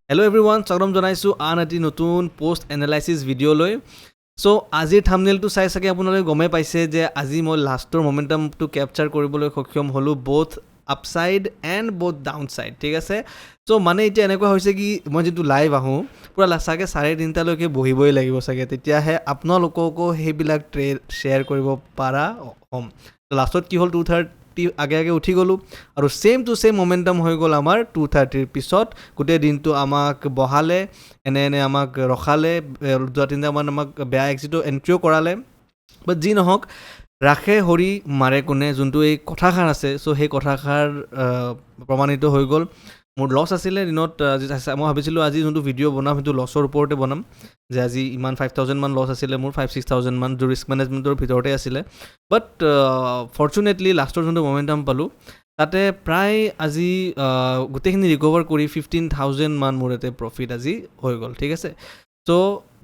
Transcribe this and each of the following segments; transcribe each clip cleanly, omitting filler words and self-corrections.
Hello everyone, স্বাগতম জনাইছোঁ আন এটি নতুন পোষ্ট এনালাইচিছ ভিডিঅ'লৈ। চ' আজিৰ থাম্বনেইলটো চাই চাগে আপোনালোকে গমেই পাইছে যে আজি মই লাষ্টৰ মমেণ্টামটো কেপচাৰ কৰিবলৈ সক্ষম হ'লোঁ, both upside and both downside, ঠিক আছে। চ' মানে এতিয়া এনেকুৱা হৈছে কি মই যিটো লাইভ আহোঁ পূৰা চাগে 3:30লৈকে বহিবই লাগিব চাগে, তেতিয়াহে আপোনালোককো সেইবিলাক ট্ৰেড শ্বেয়াৰ কৰিব পৰা হ'ম। লাষ্টত কি হ'ল 2:30 আগে উঠি গ'লোঁ আৰু ছেম টু ছেম মমেণ্টাম হৈ গ'ল আমাৰ 2:30ৰ পিছত। গোটেই দিনটো আমাক বহালে, এনে আমাক ৰখালে, 2-3টামান আমাক বেয়া এক্সিটো এণ্ট্ৰিও কৰালে। বাট যি নহওক, ৰাখে হৰি মাৰে কোনে, যোনটো এই কথাষাৰ আছে। চ' সেই কথাষাৰ প্ৰমাণিত হৈ গ'ল। মোৰ লছ আছিলে দিনত, মই ভাবিছিলোঁ আজি যোনটো ভিডিঅ' বনাম সেইটো লছৰ ওপৰতে বনাম, যে আজি ইমান 5,000 মান লছ আছিলে মোৰ, 5-6,000 মান ৰিস্ক মেনেজমেণ্টৰ ভিতৰতে আছিলে। বাট ফৰ্চুনেটলি লাষ্টৰ যোনটো মমেণ্টাম পালোঁ তাতে প্ৰায় আজি গোটেইখিনি ৰিকভাৰ কৰি 15,000 মান মোৰ ইয়াতে প্ৰফিট আজি হৈ গ'ল, ঠিক আছে। চ'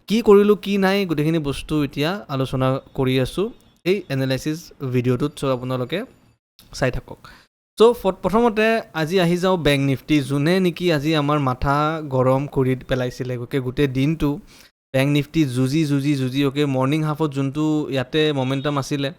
কি কৰিলোঁ কি নাই গোটেইখিনি বস্তু এতিয়া আলোচনা কৰি আছোঁ এই এনালাইচিছ ভিডিঅ'টোত। চ' আপোনালোকে চাই থাকক। চ' প্ৰথমতে আজি আহি যাওঁ বেংক নিফটি, যোনে নেকি আজি আমাৰ মাথা গৰম কৰি পেলাইছিলে গোটেই দিনটো। বেংক নিফটি যুঁজি মৰ্ণিং হাফত যোনটো ইয়াতে মমেণ্টাম আছিলে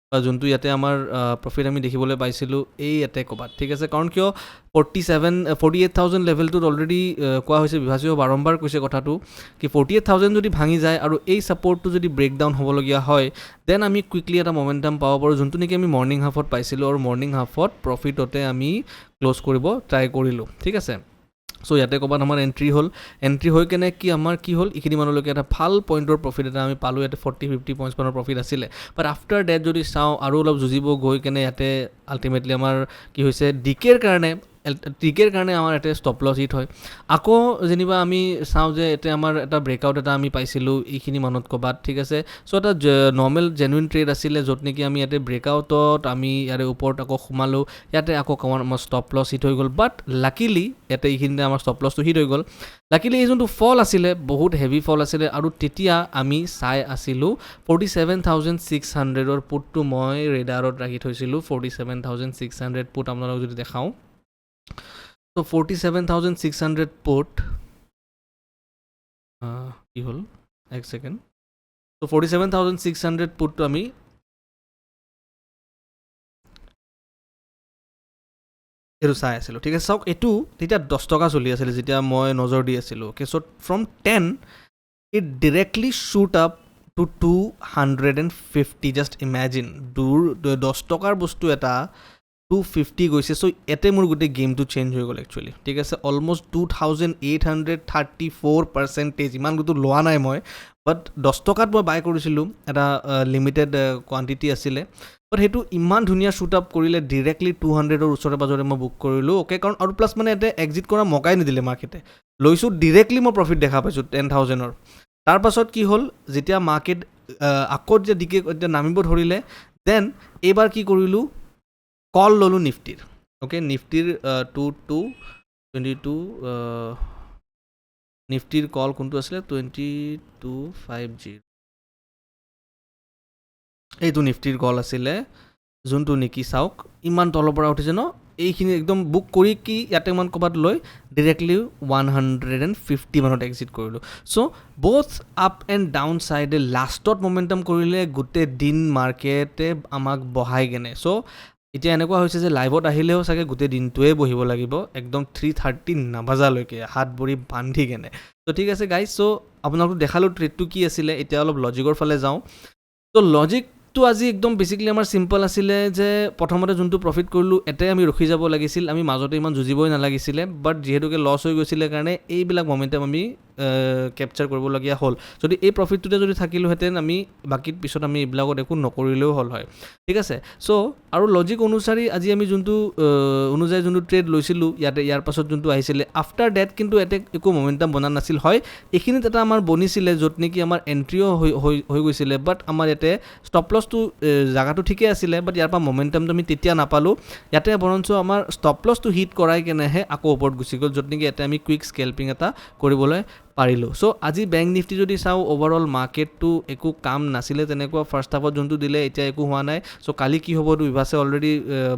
বা যোনটো ইয়াতে আমাৰ প্ৰফিট আমি দেখিবলৈ পাইছিলোঁ এই ইয়াতে ক'বাত, ঠিক আছে। কাৰণ কিয় 48,000 লেভেলটোত অলৰেডি কোৱা হৈছে, বিভাজীয় বাৰম্বাৰ কৈছে কথাটো কি 48,000 যদি ভাঙি যায় আৰু এই ছাপৰ্টটো যদি ব্ৰেকডাউন হ'বলগীয়া হয়, দেন আমি কুইকলি এটা মমেণ্টাম পাব পাৰোঁ, যোনটো নেকি আমি মৰ্ণিং হাফত পাইছিলোঁ। আৰু মৰ্ণিং হাফত প্ৰফিটতে আমি ক্ল'জ কৰিব ট্ৰাই কৰিলোঁ, ঠিক আছে। চ' ইয়াতে ক'ৰবাত আমাৰ এণ্ট্ৰি হৈ কেনে আমাৰ কি হ'ল, এইখিনি মানলৈকে এটা ভাল পইণ্টৰ প্ৰফিট এটা আমি পালোঁ। ইয়াতে 40-50 পইণ্টছ মানৰ প্ৰফিট আছিলে। বাট আফটাৰ ডেট যদি চাওঁ আৰু অলপ যুঁজিব গৈ কেনে ইয়াতে আল্টিমেটলি আমাৰ কি হৈছে, ডিকেৰ কাৰণে আমাৰ ইয়াতে ষ্টপ লছ হিট হয়। আকৌ যেনিবা আমি চাওঁ যে ইয়াতে আমাৰ এটা ব্ৰেকআউট এটা আমি পাইছিলোঁ এইখিনি মানত ক'ৰবাত, ঠিক আছে। চ' এটা নৰ্মেল জেনুইন ট্ৰেড আছিলে, য'ত নেকি আমি ইয়াতে ব্ৰেকআউটত আমি ইয়াৰে ওপৰত আকৌ সোমালোঁ, ইয়াতে আকৌ আমাৰ ষ্টপ লছ হিট হৈ গ'ল। বাট লাকিলি ইয়াতে এইখিনিতে আমাৰ ষ্টপ লছটো হিট হৈ গ'ল। লাকিলি এই যোনটো ফল আছিলে বহুত হেভি ফল আছিলে, আৰু তেতিয়া আমি চাই আছিলোঁ 47,600ৰ পুটটো মই ৰেডাৰত ৰাখি থৈছিলোঁ। 47,600 পুট আপোনালোকক যদি দেখাওঁ, ত' 47,600 পুট কি হ'ল এক ছেকেণ্ড। ত' 47,600 পুটটো আমি এইটো চাই আছিলোঁ, ঠিক আছে। চাওক এইটো তেতিয়া 10 টকা চলি আছিলে যেতিয়া মই নজৰ দি আছিলোঁ। Okay, so' from 10 it directly shoot up to 250। Just imagine, 10 টকাৰ বস্তু এটা 250 গৈছে। চ' ইয়াতে মোৰ গোটেই গেমটো চেঞ্জ হৈ গ'ল একচুৱেলি, ঠিক আছে। অলমষ্ট 2,834%, ইমান গোটেই লোৱা নাই মই। বাট 10 টকাত মই বাই কৰিছিলোঁ, এটা লিমিটেড কোৱান্টিটি আছিলে। বাট সেইটো ইমান ধুনীয়া শ্বুট আপ কৰিলে, ডিৰেক্টলি 200ৰ ওচৰে পাজৰে মই বুক কৰিলোঁ। অ'কে, কাৰণ আৰু প্লাছ মানে ইয়াতে এক্সিট কৰা মকাই নিদিলে মাৰ্কেটে, লৈছোঁ ডিৰেক্টলি মই প্ৰফিট দেখা পাইছোঁ 10,000ৰ। তাৰপাছত কি হ'ল, যেতিয়া মাৰ্কেট আকৌ যেতিয়া নামিব ধৰিলে, দেন এইবাৰ কি কৰিলোঁ, কল ল'লোঁ নিফটিৰ। অ'কে, নিফটিৰ 22 নিফটিৰ কল কোনটো আছিলে, 2250, এইটো নিফটিৰ কল আছিলে, যোনটো নেকি চাওক ইমান তলৰ পৰা উঠিছে ন, এইখিনি একদম বুক কৰি কি ইয়াতে ইমান ক'ৰবাত লৈ ডিৰেক্টলি 150 মানত এক্সিট কৰিলোঁ। চ' বথ আপ এণ্ড ডাউন ছাইডে লাষ্টত মমেণ্টাম কৰিলে গোটেই দিন মাৰ্কেটে আমাক বহাই কেনে। চ' এতিয়া এনেকুৱা হৈছে যে লাইভত আহিলেও চাগে গোটেই দিনটোৱে বহিব লাগিব, একদম 3:30 নাবাজালৈকে হাত ভৰি বান্ধি কেনে। ত' ঠিক আছে গাইজ, চ' আপোনালোকক দেখালোঁ ট্ৰেডটো কি আছিলে। এতিয়া অলপ লজিকৰ ফালে যাওঁ। ত' লজিকটো আজি একদম বেছিকলি আমাৰ চিম্পল আছিলে যে প্ৰথমতে যোনটো প্ৰফিট কৰিলোঁ এটাই আমি ৰখি যাব লাগিছিল, আমি মাজতে ইমান যুঁজিবই নালাগিছিলে। বাট যিহেতুকে লছ হৈ গৈছিলে কাৰণে এইবিলাক মমেণ্টাম আমি কেপচাৰ কৰিবলগীয়া হ'ল। যদি এই প্ৰফিটটোতে যদি থাকিলোহেঁতেন আমি বাকীত পিছত আমি এইবিলাকত একো নকৰিলেও হ'ল হয়, ঠিক আছে। চ' আৰু লজিক অনুচাৰি আজি আমি যোনটো অনুযায়ী যোনটো ট্ৰেড লৈছিলোঁ ইয়াৰ পাছত যোনটো আহিছিলে আফটাৰ ডেট, কিন্তু ইয়াতে একো মমেণ্টাম বনা নাছিল। হয়, এইখিনিত এটা আমাৰ বনিছিলে য'ত নেকি আমাৰ এণ্ট্ৰিও হৈ গৈছিলে। বাট আমাৰ ইয়াতে ষ্টপ লছটো জেগাটো ঠিকেই আছিলে, বাট ইয়াৰ পৰা মমেণ্টামটো আমি তেতিয়া নাপালোঁ। ইয়াতে বৰঞ্চ আমাৰ ষ্টপ লছটো হিট কৰাই কেনেহে আকৌ ওপৰত গুচি গ'ল, য'ত নেকি ইয়াতে আমি কুইক স্কেল্পিং এটা কৰিবলৈ পাৰিলোঁ চ' আজি বেংক নিফটি যদি চাওঁ অভাৰঅল মাৰ্কেটটো একো কাম নাছিলে তেনেকুৱা ফাৰ্ষ্ট হাফত যোনটো দিলে এতিয়া একো হোৱা নাই চ' কালি কি হ'ব এইটো বিভাসে অলৰেডি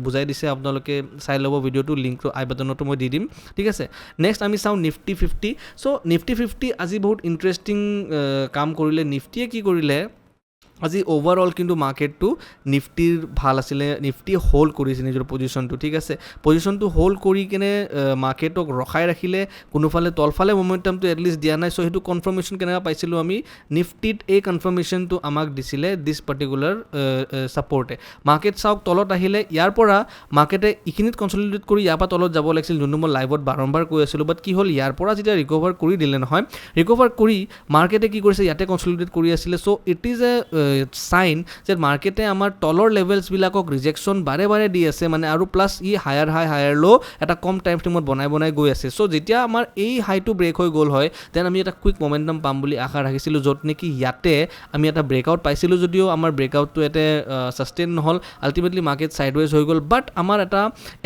বুজাই দিছে আপোনালোকে চাই ল'ব ভিডিঅ'টো লিংকটো আই বাটনতো মই দি দিম ঠিক আছে নেক্সট আমি চাওঁ নিফটি 50 চ' নিফটি 50 আজি বহুত ইণ্টাৰেষ্টিং কাম কৰিলে নিফটিয়ে কি কৰিলে আজি ওভাৰঅল কিন্তু মাৰ্কেটটো নিফটিৰ ভাল আছিলে নিফটি হোল্ড কৰিছে নিজৰ পজিশ্যনটো ঠিক আছে পজিশ্যনটো হোল্ড কৰি কিনে মাৰ্কেটক ৰখাই ৰাখিলে কোনোফালে তলফালে মোমেণ্টামটো এটলিষ্ট দিয়া নাই চ' সেইটো কনফাৰ্মেশ্যন কেনেকৈ পাইছিলোঁ আমি নিফটিত এই কনফাৰ্মেশ্যনটো আমাক দিছিলে দিছ পাৰ্টিকুলাৰ ছাপৰ্টে মাৰ্কেট চাওক তলত আহিলে ইয়াৰ পৰা মাৰ্কেটে এইখিনিত কনচলিডেট কৰি ইয়াৰ পৰা তলত যাব লাগিছিল যোনটো মই লাইভত বাৰম্বাৰ কৈ আছিলোঁ বাট কি হ'ল ইয়াৰ পৰা যেতিয়া ৰিকভাৰ কৰি দিলে নহয় ৰিকভাৰ কৰি মাৰ্কেটে কি কৰিছে ইয়াতে কনচলিডেট কৰি আছিলে চ' ইট ইজ এ চাইন যে মাৰ্কেটে আমাৰ তলৰ লেভেলছবিলাকক ৰিজেকশ্যন বাৰে বাৰে দি আছে মানে আৰু প্লাছ ই হায়াৰ হাই হায়াৰ ল' এটা কম টাইম ফ্ৰেমত বনাই গৈ আছে চ' যেতিয়া আমাৰ এই হাইটো ব্ৰেক হৈ গ'ল হয় দেন আমি এটা কুইক মমেণ্টাম পাম বুলি আশা ৰাখিছিলোঁ য'ত নেকি ইয়াতে আমি এটা ব্ৰেকআউট পাইছিলোঁ যদিও আমাৰ ব্ৰেকআউটটো ইয়াতে ছাষ্টেইন নহ'ল আল্টিমেটলি মাৰ্কেট ছাইডৱেজ হৈ গ'ল বাট আমাৰ এটা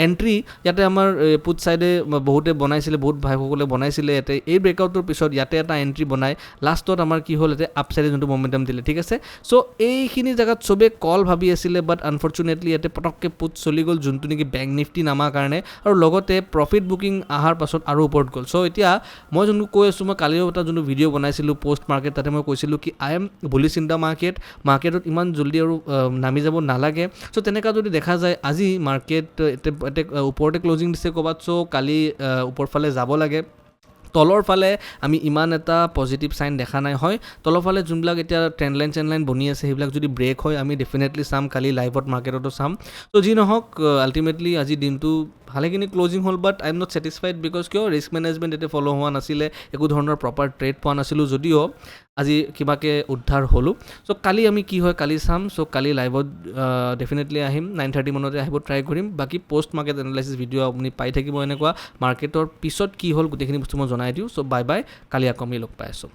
এণ্ট্ৰি ইয়াতে আমাৰ পুট ছাইডে বহুতে বনাইছিলে বহুত ভাইসকলে বনাইছিলে ইয়াতে এই ব্ৰেকআউটৰ পিছত ইয়াতে এটা এণ্ট্ৰি বনাই লাষ্টত আমাৰ কি হ'ল ইয়াতে আপ ছাইডে যোনটো মমেণ্টাম দিলে ঠিক আছে চ' এইখিনি জেগাত চবে কল ভাবি আছিলে বাট আনফৰ্চুনেটলি ইয়াতে পটককৈ পুট চলি গ'ল যোনটো নেকি বেংক নিফটি নামাৰ কাৰণে আৰু লগতে প্ৰফিট বুকিং অহাৰ পাছত আৰু ওপৰত গ'ল চ' এতিয়া মই যোনটো কৈ আছোঁ মই কালিও এটা যোনটো ভিডিঅ' বনাইছিলোঁ পষ্ট মাৰ্কেট তাতে মই কৈছিলোঁ কি I am bullish in the মাৰ্কেটত ইমান জল্দি আৰু নামি যাব নালাগে চ' তেনেকুৱা যদি দেখা যায় আজি মাৰ্কেট ওপৰতে ক্লজিং দিছে ক'ৰবাত চ' কালি ওপৰফালে যাব লাগে তলৰ ফালে আমি ইমান এটা পজিটিভ চাইন দেখা নাই হয় তলৰ ফালে যোনবিলাক এতিয়া ট্ৰেণ্ড লাইন বনি আছে সেইবিলাক যদি ব্ৰেক হয় আমি ডেফিনেটলি চাম কালি লাইভত মাৰ্কেটতো চাম চ' যি নহওক আল্টিমেটলি আজি দিনটো ভালেখিনি ক্লজিং হ'ল but I am not satisfied because কিয় ৰিস্ক মেনেজমেণ্ট এতিয়া ফ'ল' হোৱা নাছিলে একো ধৰণৰ প্ৰপাৰ ট্ৰেড পোৱা নাছিলোঁ যদিও আজি কিবাকৈ উদ্ধাৰ হ'লোঁ চ' কালি আমি কি হয় কালি চাম চ' কালি লাইভত ডেফিনেটলি আহিম 9:30 মানতে আহিব ট্ৰাই কৰিম বাকী পষ্ট মাৰ্কেট এনালাইচিছ ভিডিঅ' আপুনি পাই থাকিব এনেকুৱা মাৰ্কেটৰ পিছত কি হ'ল গোটেইখিনি বস্তু মই জনাই দিওঁ চ' বাই কালি আকৌ আমি লগ পাই আছোঁ